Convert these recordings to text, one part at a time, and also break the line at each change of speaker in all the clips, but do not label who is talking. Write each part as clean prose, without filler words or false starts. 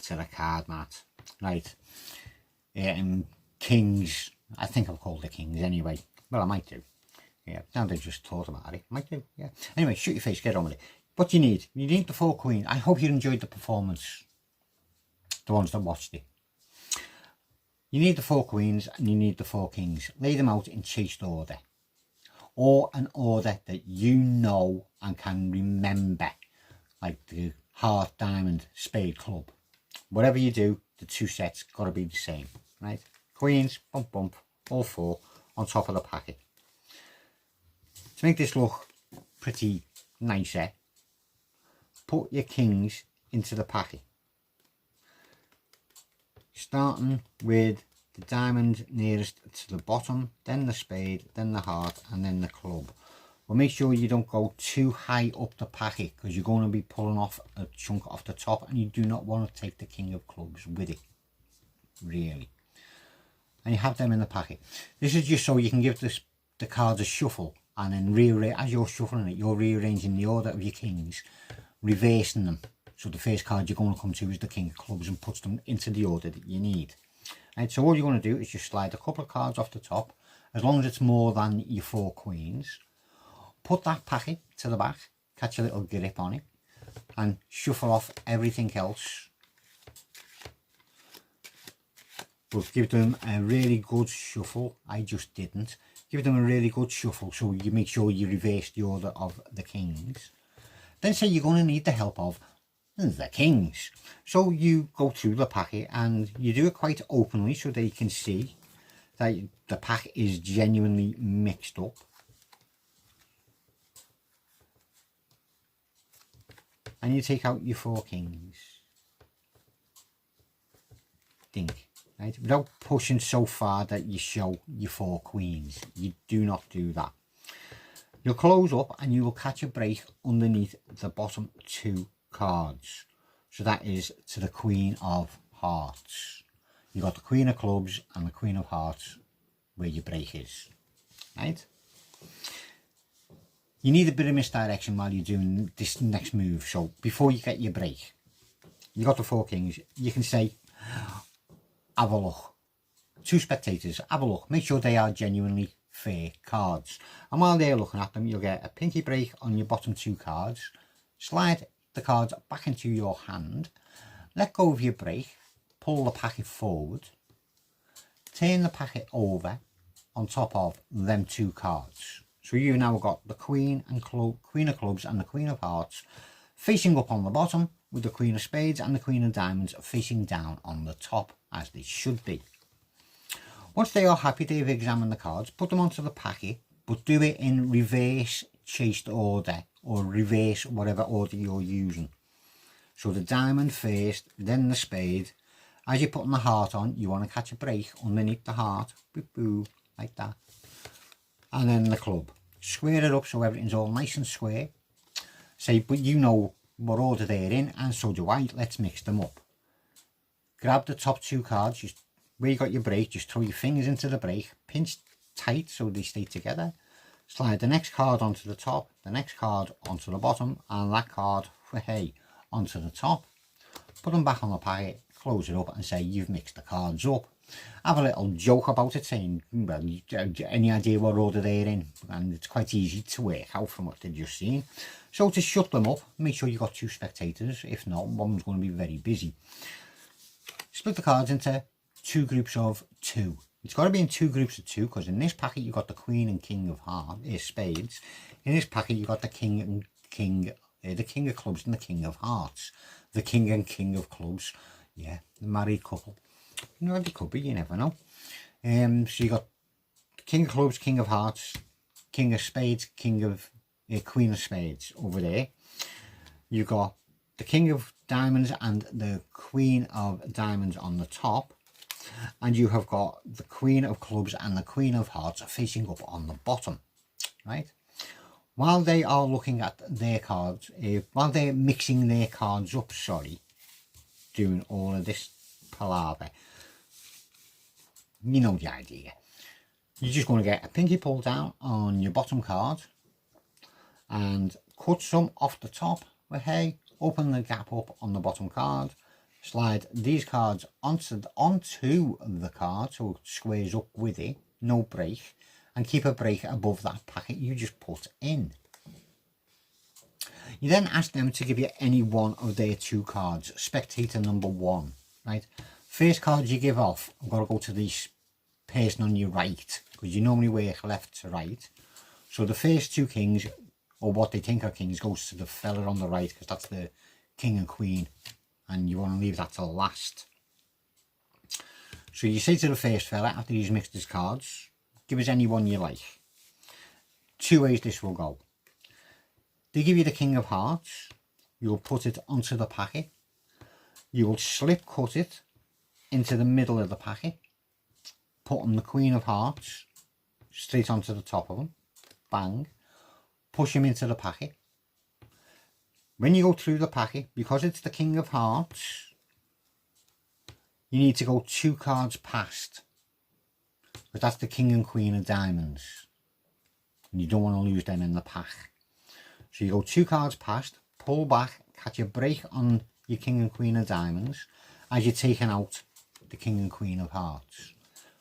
to the card mat. Right. Kings. I think I've called the kings anyway. Well, I might do. Yeah, now they just thought about it. Might do, yeah. Anyway, shoot your face, get on with it. What you need the 4 queens. I hope you enjoyed the performance. The ones that watched it. You need the 4 queens and you need the 4 kings. Lay them out in chased order. Or an order that you know and can remember. Like the heart, diamond, spade, club. Whatever you do, the 2 sets got to be the same. Right? Queens, bump, bump, all 4 on top of the packet. To make this look pretty nicer, put your kings into the packet. Starting with the diamond nearest to the bottom, then the spade, then the heart, and then the club. But make sure you don't go too high up the packet because you're going to be pulling off a chunk off the top and you do not want to take the king of clubs with it, really. And you have them in the packet. This is just so you can give the cards a shuffle and then as you're shuffling it, you're rearranging the order of your kings, reversing them. So the first card you're going to come to is the king of clubs and puts them into the order that you need. Right, so all you're going to do is just slide a couple of cards off the top, as long as it's more than your 4 queens. Put that packet to the back, catch a little grip on it, and shuffle off everything else. But give them a really good shuffle. I just didn't. Give them a really good shuffle so you make sure you reverse the order of the kings. Then say you're going to need the help of the kings. So you go through the packet and you do it quite openly so they can see that the pack is genuinely mixed up. And you take out your 4 kings. Dink. Right? Without pushing so far that you show your 4 queens. You do not do that. You'll close up and you will catch a break underneath the bottom 2 cards. So that is to the Queen of Hearts. You got the Queen of Clubs and the Queen of Hearts where your break is. Right? You need a bit of misdirection while you're doing this next move. So before you get your break, you got the 4 kings. You can say, have a look. 2 spectators, have a look. Make sure they are genuinely fair cards. And while they're looking at them, you'll get a pinky break on your bottom 2 cards. Slide the cards back into your hand. Let go of your break. Pull the packet forward. Turn the packet over on top of them 2 cards. So you've now got the Queen of Clubs and the Queen of Hearts facing up on the bottom, with the Queen of Spades and the Queen of Diamonds facing down on the top, as they should be. Once they are happy, they've examined the cards, put them onto the packet, but do it in reverse chased order, or reverse whatever order you're using. So the diamond first, then the spade. As you're putting the heart on, you want to catch a break underneath the heart, boop, boop, like that. And then the club. Square it up so everything's all nice and square. Say, but you know what order they're in, and so do I. Let's mix them up. Grab the top 2 cards, just where you got your break, just throw your fingers into the break, pinch tight so they stay together. Slide the next card onto the top, the next card onto the bottom, and that card, hey, onto the top. Put them back on the packet, close it up and say you've mixed the cards up. Have a little joke about it, saying, well, any idea what order they're in? And it's quite easy to work out from what they've just seen. So to shut them up, make sure you've got 2 spectators. If not, one's going to be very busy. Split the cards into 2 groups of 2. It's got to be in 2 groups of 2, because in this packet you've got the Queen and King of Spades. In this packet you've got the the King of Clubs and the King of Hearts. The King and King of Clubs, yeah, the married couple. You know, they could be, you never know. So you got King of Clubs, King of Hearts, King of Spades, Queen of Spades over there. You got the King of Diamonds and the Queen of Diamonds on the top, and you have got the Queen of Clubs and the Queen of Hearts facing up on the bottom, right? While they are looking at their cards, while they're mixing their cards up, doing all of this palaver, you know the idea. You're just going to get a pinky pull down on your bottom card and cut some off the top with hay, open the gap up on the bottom card, slide these cards onto the card so it squares up with it, no break, and keep a break above that packet you just put in. You then ask them to give you any one of their 2 cards, spectator number 1, right? First card you give off, I've got to go to this person on your right, because you normally work left to right. So the first 2 kings, or what they think are kings, goes to the fella on the right, because that's the king and queen, and you want to leave that till last. So you say to the first fella, after he's mixed his cards, give us any one you like. 2 ways this will go. They give you the king of hearts, you'll put it onto the packet, you will slip cut it into the middle of the packet, put on the queen of hearts straight onto the top of them, bang, push him into the packet. When you go through the packet, because it's the king of hearts, you need to go 2 cards past, because that's the king and queen of diamonds, and you don't want to lose them in the pack. So you go 2 cards past, pull back, catch a break on your king and queen of diamonds as you're taking out the king and queen of hearts.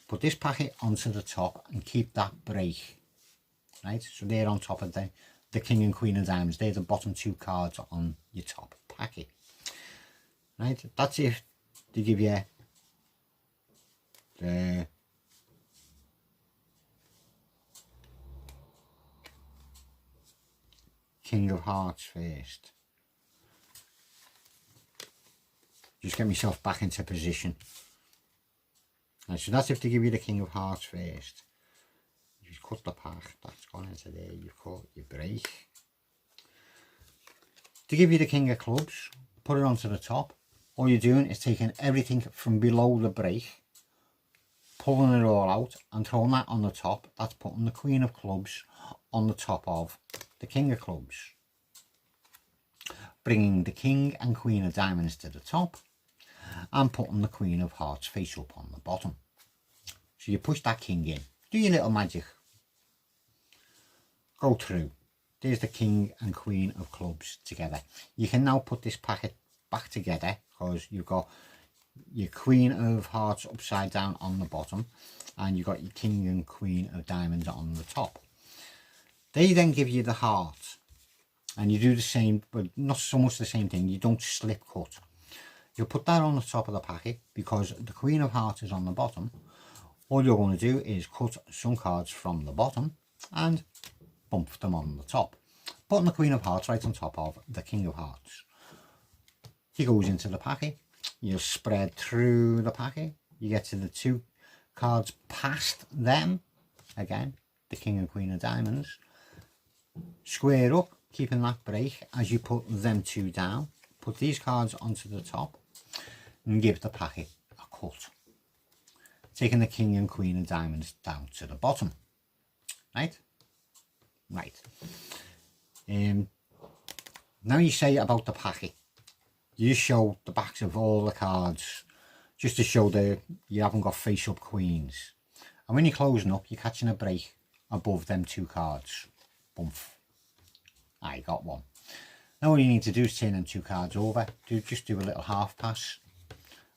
Put this packet onto the top and keep that break, right? So they're on top of the king and queen of diamonds. They're the bottom 2 cards on your top packet, right? That's if they give you the king of hearts first. Just get myself back into position. Right, so that's if they give you the king of hearts first. You cut the pack, that's gone into there, you cut your break. To give you the king of clubs, put it onto the top. All you're doing is taking everything from below the break, pulling it all out and throwing that on the top. That's putting the queen of clubs on the top of the king of clubs. Bringing the king and queen of diamonds to the top and putting the queen of hearts face up on the bottom. So you push that king in, do your little magic, go through. There's the king and queen of clubs together. You can now put this packet back together because you've got your queen of hearts upside down on the bottom and you've got your king and queen of diamonds on the top. They then give you the heart and you do the same, but not so much the same thing. You don't slip cut. You'll put that on the top of the packet because the queen of hearts is on the bottom. All you're going to do is cut some cards from the bottom and bump them on the top, putting the queen of hearts right on top of the king of hearts. He goes into the packet, you'll spread through the packet, you get to the 2 cards past them, again the king and queen of diamonds, square up, keeping that break as you put them 2 down, put these cards onto the top and give the packet a cut, taking the king and queen of diamonds down to the bottom. Right? Now you say about the packet, you show the backs of all the cards just to show that you haven't got face up queens, and when you're closing up you're catching a break above them 2 cards. Bump. I got one. Now all you need to do is turn them 2 cards over, just do a little half pass.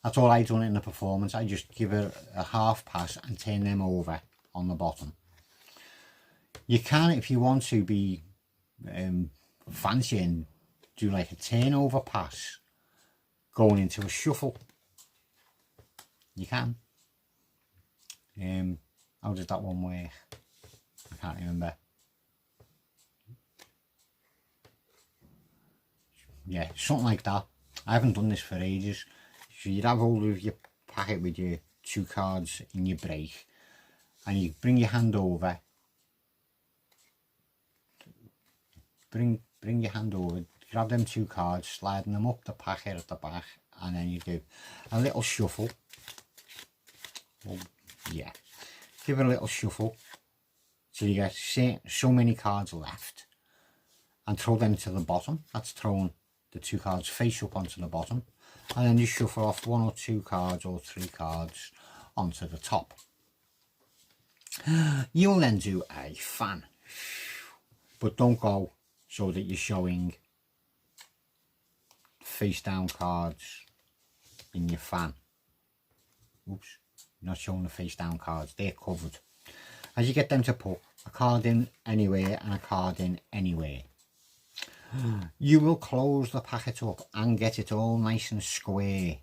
That's all I done in the performance. I just give it a half pass and turn them over on the bottom. You can, if you want to be fancy and do like a turnover pass going into a shuffle, you can. How does that one work? I can't remember. Yeah, something like that. I haven't done this for ages. So you'd have hold of your packet with your 2 cards in your break and you bring your hand over, bring your hand over, grab them 2 cards, sliding them up the packet at the back, and then you give a little shuffle. Well, yeah, give it a little shuffle till you get so many cards left and throw them to the bottom. That's throwing the 2 cards face up onto the bottom, and then you shuffle off 1 or 2 cards or 3 cards onto the top. You'll then do a fan, but don't go so that you're showing face down cards in your fan. Oops, not showing the face down cards, they're covered. As you get them to put a card in anywhere and a card in anywhere, you will close the packet up and get it all nice and square.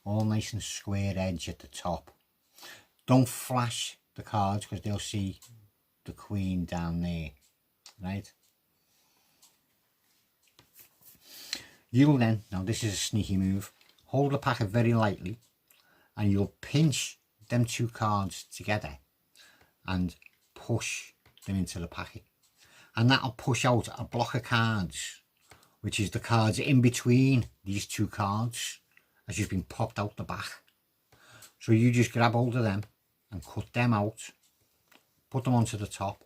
All nice and square edge at the top. Don't flash the cards because they'll see the queen down there, right? You'll then, now this is a sneaky move, hold the packet very lightly and you'll pinch them two cards together and push them into the packet. And that'll push out a block of cards, which is the cards in between these two cards as just been popped out the back. So you just grab hold of them and cut them out, put them onto the top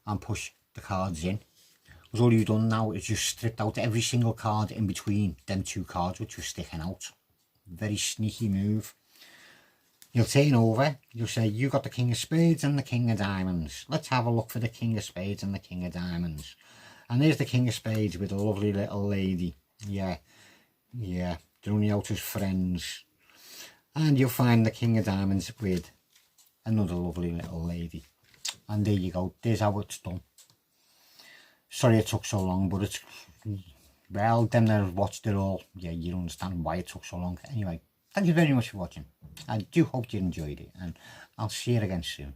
and push the cards in. Because all you've done now is just stripped out every single card in between them two cards which were sticking out. Very sneaky move. You'll turn over, you'll say, you got the king of spades and the king of diamonds. Let's have a look for the king of spades and the king of diamonds. And there's the king of spades with a lovely little lady. Yeah, they're only out as friends. And you'll find the king of diamonds with another lovely little lady. And there you go, there's how it's done. Sorry it took so long, but it's, well, them that have watched it all, yeah, you understand why it took so long. Anyway, thank you very much for watching. I do hope you enjoyed it, and I'll see you again soon.